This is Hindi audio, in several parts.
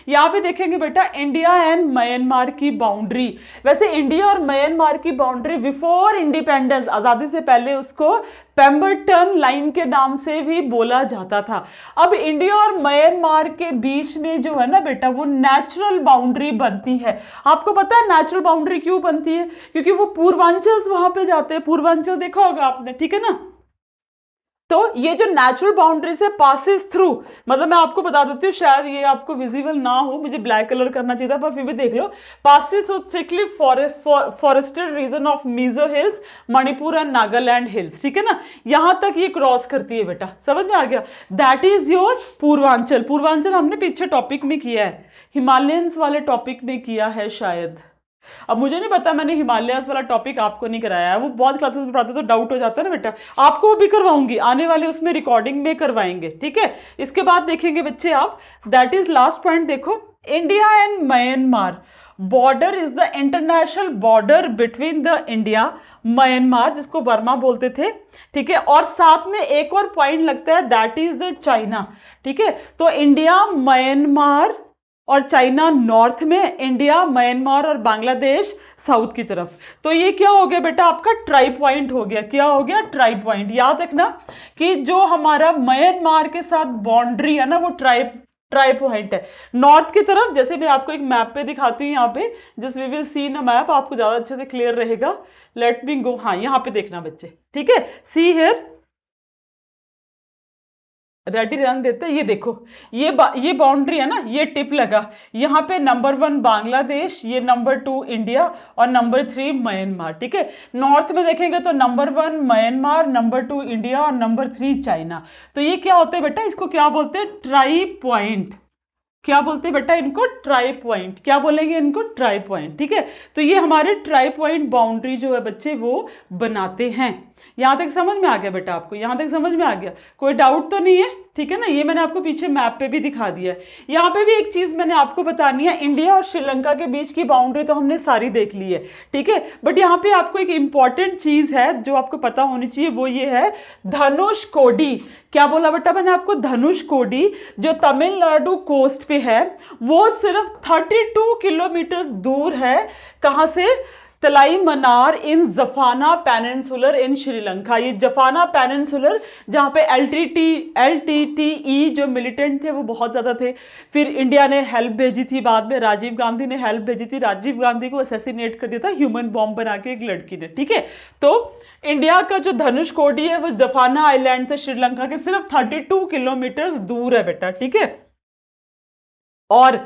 यहाँ पे देखेंगे बेटा इंडिया एंड म्यांमार की बाउंड्री। वैसे इंडिया और म्यांमार की बाउंड्री बिफोर इंडिपेंडेंस, आजादी से पहले, उसको पेम्बरटन लाइन के नाम से भी बोला जाता था। अब इंडिया और म्यांमार के बीच में जो है ना बेटा वो नेचुरल बाउंड्री बनती है। आपको पता है नेचुरल बाउंड्री क्यों बनती है? क्योंकि वो पूर्वांचल वहां पे जाते हैं, पूर्वांचल देखा होगा आपने, ठीक है ना। तो ये जो नेचुरल बाउंड्री से पासिस थ्रू, मतलब मैं आपको बता देती हूँ, शायद ये आपको विजिबल ना हो, मुझे ब्लैक कलर करना चाहिए था पर फिर भी देख लो। Passes through thickly forested region of Mizo hills, Manipur and Nagaland hills, ठीक है ना। यहां तक ये क्रॉस करती है बेटा, समझ में आ गया। That is your Purvanchal. Purvanchal हमने पीछे टॉपिक में किया है, हिमालयंस वाले टॉपिक में किया है शायद। अब मुझे नहीं पता, मैंने हिमालयस वाला टॉपिक आपको नहीं कराया है, वो बहुत क्लासेस में पढ़ाते तो डाउट हो जाता है ना बेटा। आपको वो भी करवाऊंगी, आने वाले उसमें रिकॉर्डिंग में करवाएंगे, ठीक है। इसके बाद देखेंगे बच्चे आप, दैट इज लास्ट पॉइंट देखो, India and Myanmar border is the international border between the India Myanmar, जिसको बर्मा बोलते थे, ठीक है। और साथ में एक और पॉइंट लगता है, दैट इज द चाइना, ठीक है। तो इंडिया, म्यांमार और चाइना नॉर्थ में, इंडिया, म्यांमार और बांग्लादेश साउथ की तरफ। तो ये क्या हो गया बेटा, आपका ट्राई पॉइंट हो गया। क्या हो गया? Try point. याद रखना कि जो हमारा म्यांमार के साथ बाउंड्री है ना वो ट्राई पॉइंट है। नॉर्थ की तरफ, जैसे मैं आपको एक मैप पे दिखाती हूँ, यहाँ पे just we will see in a map, आपको ज्यादा अच्छे से क्लियर रहेगा। लेट मी गो, हाँ यहाँ पे देखना बच्चे, ठीक है। सी हियर, रेडी रन देते हैं। ये देखो, ये बाउंड्री है ना, ये टिप लगा यहाँ पे, नंबर 1 बांग्लादेश, ये नंबर 2 इंडिया और नंबर 3 म्यांमार, ठीक है। नॉर्थ में देखेंगे तो नंबर 1 म्यांमार, नंबर 2 इंडिया और नंबर 3 चाइना। तो ये क्या होते हैं बेटा, इसको क्या बोलते हैं? Try point. क्या बोलते हैं बेटा इनको? Try point. क्या बोलेंगे इनको? ट्राई पॉइंट, ठीक है। तो ये हमारे ट्राई पॉइंट बाउंड्री जो है बच्चे वो बनाते हैं। यहां तक समझ में आ गया बेटा आपको? यहां तक समझ में आ गया? कोई डाउट तो नहीं है, ठीक है ना। ये मैंने आपको पीछे मैप पे भी दिखा दिया है। यहाँ पे भी एक चीज मैंने आपको बतानी है, इंडिया और श्रीलंका के बीच की बाउंड्री तो हमने सारी देख ली है, ठीक है। बट यहाँ पे आपको एक इंपॉर्टेंट चीज है जो आपको पता होनी चाहिए, वो ये है धनुष कोडी। क्या बोला बेटा मैंने आपको? धनुष कोडी, जो तमिलनाडु कोस्ट पे है, वो सिर्फ 32 किलोमीटर दूर है। कहां से? तलाई मनार इन जफाना पेनिनसुलर इन श्रीलंका। ये जफाना पेनिनसुलर, जहां पे एलटीटीई जो मिलिटेंट थे वो बहुत ज्यादा थे। फिर इंडिया ने हेल्प भेजी थी, बाद में राजीव गांधी ने हेल्प भेजी थी, राजीव गांधी को असैसिनेट कर दिया था ह्यूमन बॉम्ब बना के एक लड़की ने, ठीक है। तो इंडिया का जो धनुष कोडी है वो जफाना आइलैंड से श्रीलंका के सिर्फ 32 किलोमीटर दूर है बेटा, ठीक है। और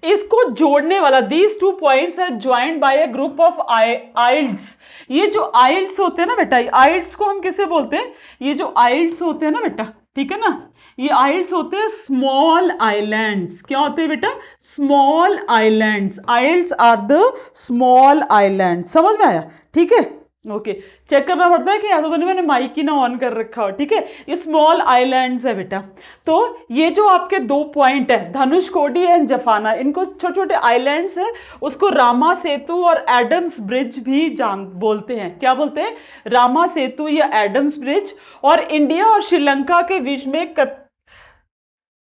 इसको जोड़ने वाला, दीज 2 पॉइंट्स है joined by a group of आइल्ड्स। ये जो आइल्ड्स होते हैं ना बेटा, आइल्ड्स को हम किसे बोलते हैं? ये जो आइल्ड्स होते हैं ना बेटा, ठीक है ना, ये आइल्ड्स होते हैं स्मॉल आइलैंड्स। क्या होते हैं बेटा? Small islands. आइल्ड्स आर द स्मॉल आइलैंड। समझ में आया? ठीक है, ओके। चेक करना पड़ता है कि ऐसा तो नहीं मैंने माइक ही ना ऑन कर रखा हो, ठीक है। ये स्मॉल आइलैंड्स है बेटा। तो ये जो आपके 2 पॉइंट है, धनुष कोडी एंड जफाना, इनको छोटे छोटे आइलैंड्स है, उसको रामा सेतु और एडम्स ब्रिज भी बोलते हैं। क्या बोलते हैं? रामा सेतु या एडम्स ब्रिज। और इंडिया और श्रीलंका के बीच में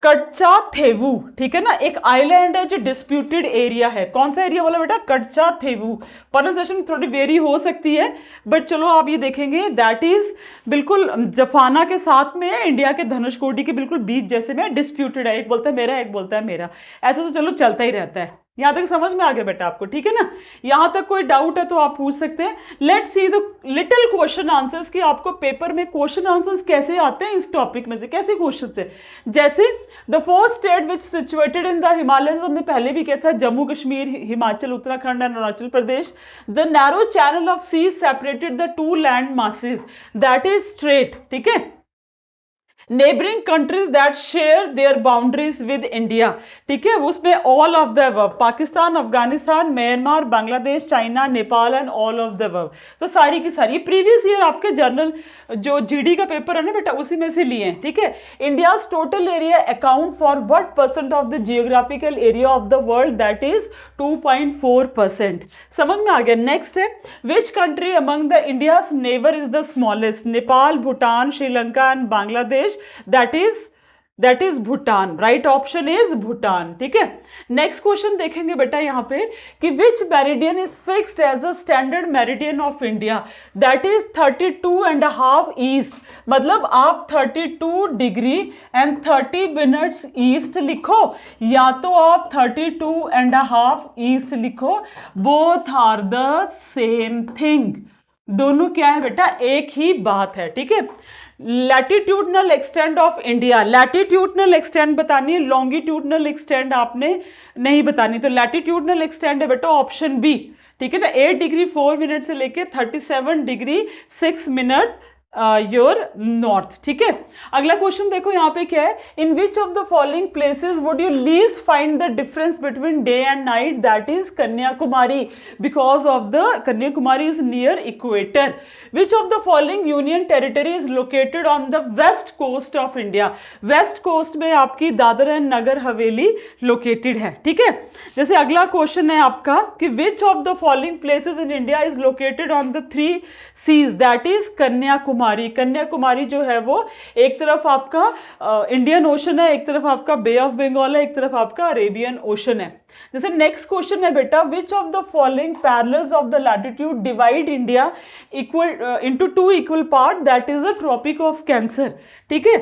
कटचा थेवू, ठीक है ना, एक आइलैंड है जो डिस्प्यूटेड एरिया है। कौन सा एरिया बोला बेटा? कटचा थेवू। प्रोनाउंसिएशन थोड़ी वेरी हो सकती है, बट चलो आप ये देखेंगे, दैट इज बिल्कुल जफाना के साथ में है, इंडिया के धनुषकोडी के बिल्कुल बीच जैसे में डिस्प्यूटेड है। एक बोलता है मेरा, एक बोलता है मेरा, ऐसा तो चलो चलता ही रहता है। यहां तक समझ में आ गया बेटा आपको? ठीक है ना। यहां तक कोई डाउट है तो आप पूछ सकते हैं। Let's see the little question answers कि आपको पेपर में क्वेश्चन आंसर्स कैसे आते हैं इस टॉपिक में से, कैसे क्वेश्चन से। जैसे the 4 state which situated in the Himalayas, हमने पहले भी किया था, Jammu Kashmir, Himachal, Uttarakhand and Arunachal Pradesh. The narrow channel of sea separated the 2 land masses, that is strait, ठीक है। Neighbouring countries that share their boundaries with India, ठीक है, उसमें all of the above, Pakistan, Afghanistan, Myanmar, Bangladesh, China, Nepal and all of the above. तो सारी की सारी प्रीवियस ईयर आपके जर्नल जो जीडी का पेपर है ना बेटा, उसी में से लिए हैं, ठीक है। India's total area account for what percent of the geographical area of the world, that is 2.4%। समझ में आ गया। नेक्स्ट है, which country among the India's neighbour is the smallest? Nepal, Bhutan, Sri Lanka and Bangladesh, that is that is Bhutan, right option is Bhutan. ठीक है, नेक्स्ट क्वेश्चन देखेंगे बेटा यहाँ पे कि which meridian is fixed as a standard meridian of India, that is 32.5 east. मतलब आप 32 डिग्री एंड 30 मिनट्स ईस्ट लिखो, या तो आप 32.5 ईस्ट लिखो, both are the same thing. दोनों क्या है बेटा, एक ही बात है। ठीक है, latitudinal extend of India, latitudinal extend बतानी है, लॉन्गिट्यूडनल एक्सटेंड आपने नहीं बतानी। तो लैटिट्यूडनल एक्सटेंड है बेटा ऑप्शन बी। ठीक है ना, 8 डिग्री 4 मिनट से लेके 37 डिग्री 6 मिनट योर नॉर्थ। ठीक है, अगला क्वेश्चन देखो यहाँ पे क्या है, in which of the following places would you least find the difference between day and night, that is Kanyakumari, because of the Kanyakumari is near equator. Which of the following union territory is located on the west coast of India, west coast में आपकी दादर एंड नगर हवेली लोकेटेड है। ठीक है, जैसे अगला क्वेश्चन है आपका कि which of the following places in India is located on the 3 seas, that is Kanyakumari. Kanyakumari जो है वो एक तरफ आपका इंडियन ओशन है, एक तरफ आपका बे ऑफ बंगाल है, एक तरफ आपका अरेबियन ओशन है। जैसे नेक्स्ट क्वेश्चन है बेटा, which of the following parallels of the latitude divide India equal into 2 equal part, that is the tropic of cancer. ठीक है,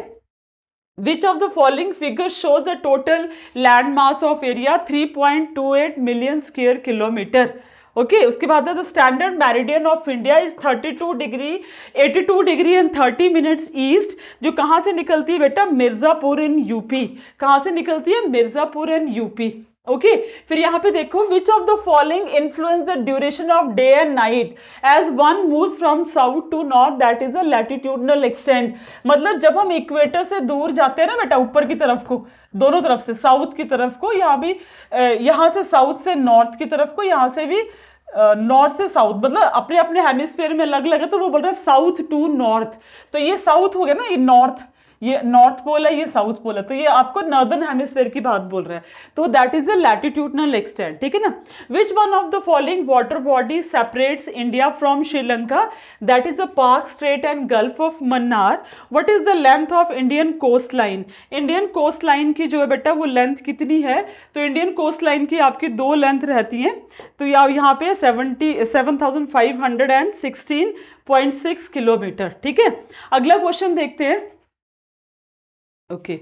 which of the following figures shows the total land mass of area 3.28 million square kilometer। Okay, उसके बाद the standard meridian of India is 32 degree 82 degree and 30 minutes east, जो कहाँ से निकलती है बेटा, मिर्जापुर इन यूपी। कहाँ से निकलती है, मिर्जापुर इन यूपी। ओके, फिर यहाँ पे देखो which of the following influence the duration of day and night as one moves from south to north, that is a latitudinal extend. मतलब जब हम इक्वेटर से दूर जाते हैं ना बेटा, ऊपर की तरफ को, दोनों तरफ से, साउथ की तरफ को, यहाँ भी यहाँ से साउथ से नॉर्थ की तरफ को, यहाँ से भी नॉर्थ से साउथ, मतलब अपने अपने हेमिस्फीयर में अलग अलग है, तो वो बोल रहा है साउथ टू नॉर्थ। तो ये साउथ हो गया ना, ये नॉर्थ, ये नॉर्थ पोल है, ये साउथ पोल है, तो ये आपको नॉर्दर्न हेमिस्फीयर की बात बोल रहा है, तो that is the latitudinal extent. ठीक है ना, which one of the following water body separates India from Sri Lanka, that is a Palk strait and gulf of Mannar. What is the length of Indian coast line, Indian coast line की जो है बेटा वो लेंथ कितनी है, तो इंडियन कोस्ट लाइन की आपकी 2 लेंथ रहती हैं, तो यहाँ पे 7,516.6 किलोमीटर। ठीक है, अगला क्वेश्चन देखते हैं। ओके,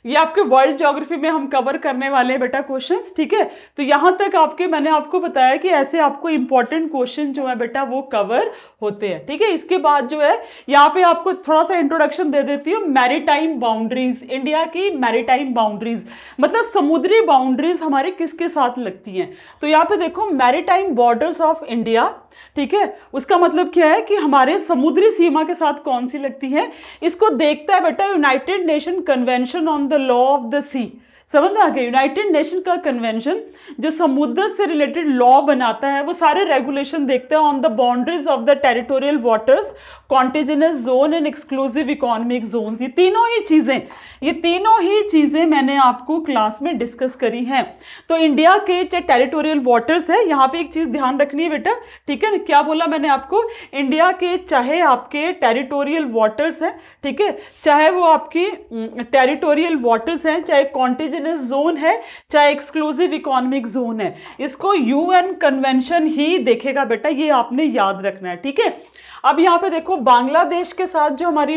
ये आपके वर्ल्ड ज्योग्राफी में हम कवर करने वाले हैं बेटा क्वेश्चंस। ठीक है, तो यहां तक आपके मैंने आपको बताया कि ऐसे आपको इंपॉर्टेंट क्वेश्चन जो है बेटा वो कवर होते हैं। ठीक है, इसके बाद जो है यहाँ पे आपको थोड़ा सा इंट्रोडक्शन दे देती हूँ, मैरीटाइम बाउंड्रीज, इंडिया की मैरीटाइम बाउंड्रीज, मतलब समुद्री बाउंड्रीज हमारे किसके साथ लगती हैं। तो यहाँ पे देखो मैरीटाइम बॉर्डर्स ऑफ इंडिया, ठीक है, उसका मतलब क्या है कि हमारे समुद्री सीमा के साथ कौन सी लगती है, इसको देखता है बेटा United Nation convention on the law of the sea. समझ में आ गया, यूनाइटेड नेशन का कन्वेंशन जो समुद्र से रिलेटेड लॉ बनाता है, वो सारे रेगुलेशन देखता है on the boundaries of the territorial waters, contiguous zone and exclusive economic zones. ये तीनों ही चीजें मैंने आपको क्लास में डिस्कस करी हैं। तो इंडिया के चाहे टेरिटोरियल वाटर्स है, यहाँ पे एक चीज ध्यान रखनी है बेटा, ठीक है ना, क्या बोला मैंने आपको, इंडिया के चाहे आपके टेरिटोरियल वाटर्स है, ठीक है, चाहे वो आपकी टेरिटोरियल वाटर्स हैं, चाहे कॉन्टिजिनस जोन है, चाहे एक्सक्लूसिव इकोनॉमिक जोन है, इसको यूएन कन्वेंशन ही देखेगा बेटा, ये आपने याद रखना है। ठीक है, अब यहाँ पे देखो बांग्लादेश के साथ जो हमारी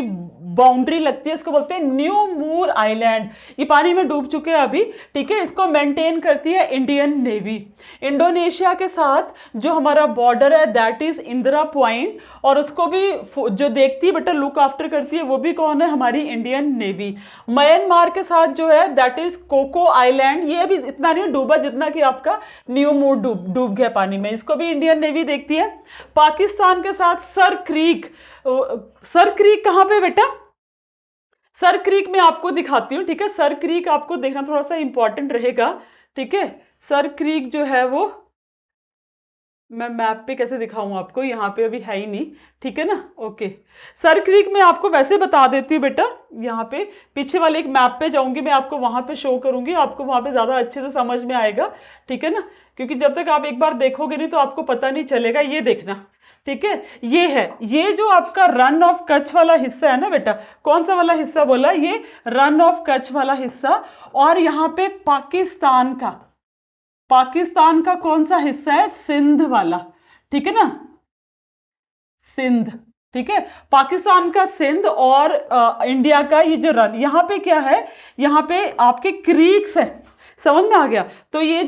बाउंड्री लगती है इसको बोलते हैं न्यू मूर आइलैंड, ये पानी में डूब चुके हैं अभी। ठीक है, इसको मेंटेन करती है इंडियन नेवी। इंडोनेशिया के साथ जो हमारा बॉर्डर है दैट इज इंदिरा पॉइंट, और उसको भी जो देखती है बेटा लुक आफ्टर करती है वो भी कौन है, हमारी इंडियन नेवी। म्यांमार के साथ जो है दैट इज कोको आइलैंड, ये भी इतना नहीं डूबा जितना कि आपका न्यू मूर डूब गया पानी में, इसको भी इंडियन नेवी देखती है। पाकिस्तान के साथ सर क्रीक कहां पे बेटा, सर क्रीक मैं आपको दिखाती हूं। ठीक है, सर क्रीक आपको देखना थोड़ा सा इंपॉर्टेंट रहेगा। ठीक है, सर क्रीक जो है वो मैं मैप पे कैसे दिखाऊं आपको, यहाँ पे अभी है ही नहीं। ठीक है ना, ओके, सर क्रीक मैं आपको वैसे बता देती हूँ बेटा, यहाँ पे पीछे वाले एक मैप पे जाऊंगी मैं, आपको वहां पे शो करूंगी, आपको वहां पे ज्यादा अच्छे से समझ में आएगा। ठीक है ना, क्योंकि जब तक आप एक बार देखोगे नहीं तो आपको पता नहीं चलेगा। ये देखना, ठीक है, ये है, ये जो आपका रन ऑफ कच्छ वाला हिस्सा है ना बेटा, कौन सा वाला हिस्सा बोला, ये रन ऑफ कच्छ वाला हिस्सा। और यहाँ पे पाकिस्तान का कौन सा हिस्सा है, सिंध वाला, ठीक है ना, सिंध, ठीक है, पाकिस्तान का सिंध और इंडिया का ये जो रन, यहाँ पे क्या है, यहाँ पे आपके क्रीक्स है, समझ में आ गया। तो ये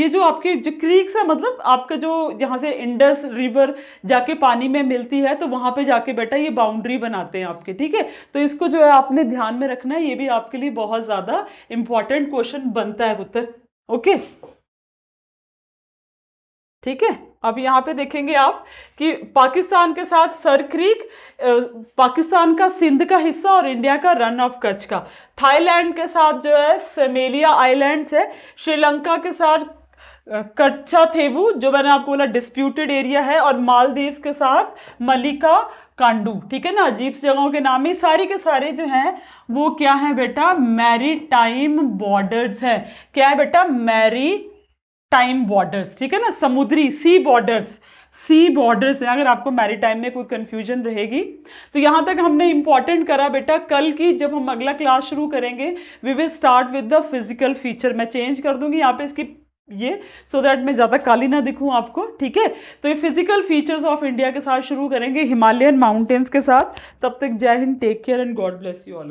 जो आपके जो क्रीक्स है, मतलब आपका जो यहाँ से इंडस रिवर जाके पानी में मिलती है, तो वहां पे जाके बेटा ये बाउंड्री बनाते हैं आपके, ठीक है। तो इसको जो है आपने ध्यान में रखना है, ये भी आपके लिए बहुत ज्यादा इंपॉर्टेंट क्वेश्चन बनता है पुत्र, ओके, ठीक है। अब यहाँ पे देखेंगे आप कि पाकिस्तान के साथ सर क्रीक, पाकिस्तान का सिंध का हिस्सा और इंडिया का रन ऑफ कच्छ का, थाईलैंड के साथ जो है सेमेलिया आइलैंड्स है, श्रीलंका के साथ कच्छा थेवू जो मैंने आपको बोला डिस्प्यूटेड एरिया है, और मालदीव्स के साथ मलिका कांडू, ठीक है ना, अजीब सी जगहों के नाम है, सारी के सारे जो हैं वो क्या है बेटा, मैरीटाइम बॉर्डर्स है। क्या है बेटा, मैरी टाइम बॉर्डर्स, ठीक है ना, समुद्री सी बॉर्डर्स है। अगर आपको मैरीटाइम में कोई कंफ्यूजन रहेगी तो यहां तक हमने इंपॉर्टेंट करा बेटा। कल की जब हम अगला क्लास शुरू करेंगे, we will start with the physical feature. मैं चेंज कर दूंगी यहाँ पे इसकी ये, सो दैट मैं ज्यादा काली ना दिखूं आपको, ठीक है। तो ये फिजिकल फीचर्स ऑफ इंडिया के साथ शुरू करेंगे, हिमालयन माउंटेन्स के साथ। तब तक Jai Hind, take care and God bless you all.